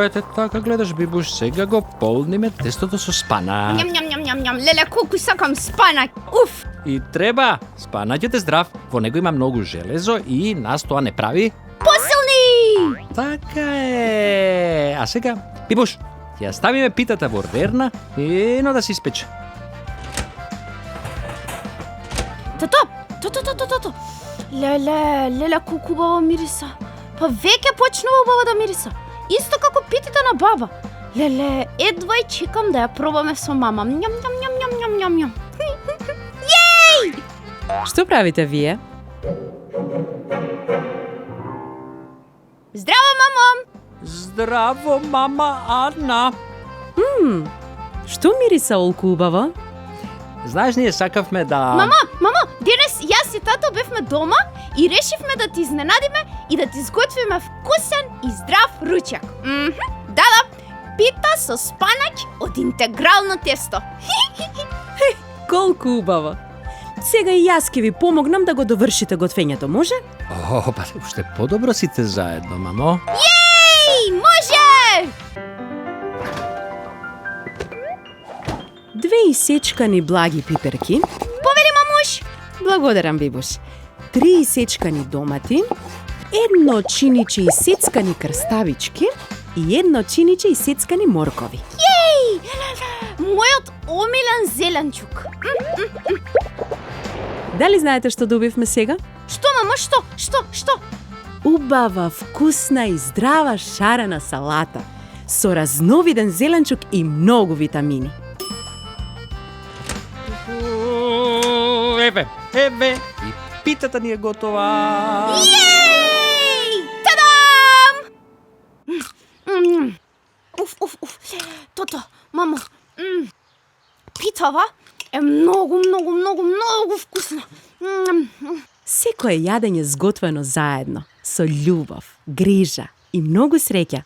Ете така гледаш, Бибуш, сега го полниме тестото со спанак. Ням, леле, колку сакам спанак. Уф! И треба, спанакът е здрав, во него има многу железо и нас тоа не прави. Посилни! Така е. А сега, Бибуш, ја ставиме питата во ордерна и да се испече. Тото. Леле, колку убаво мириса. Па веќе почнува убаво да мириса. Исто како питите на баба. Леле, едва и чекам да ја пробаме со мама. Ням. Јеј! Што правите вие? Здраво, мамо! Здраво, мама Ана. Што мириса олку убаво? Знаеш, ние сакавме да... Мамо, денес јас и тато бевме дома и решивме да ти изненадиме и да ти сготвиме вкусен и здрав ручек. Да, пита со спанак од интегрално тесто. Колку убаво! Сега и јас ќе ви помогнам да го довршите готвењето, може? О, па уште подобро сите заедно, мамо. Јеј, може! 2 исечкани благи пиперки, Повели, мамуш! благодарам, Бибуш. 3 исечкани домати, 1 чиниче исецкани крставички и 1 чиниче исецкани моркови. Јеј! Мојот омилен зеленчук. Дали знаете што добивме сега? Што, мамо, што? Убава, вкусна и здрава шарена салата со разновиден зеленчук и многу витамини. Еве, и питата ни е готова. Јеј! Тадам! Уф. Тото, мамо. Питава е многу вкусна. Секое јадење сготвено заедно, со љубов, грижа и многу среќа,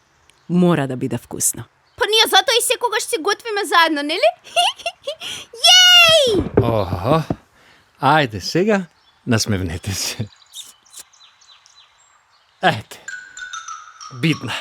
мора да биде вкусно. Па ние затоа и секогаш си готвиме заедно, нели? Јеј! Охо, ајде сега, насмевнете се. Ете, бидна.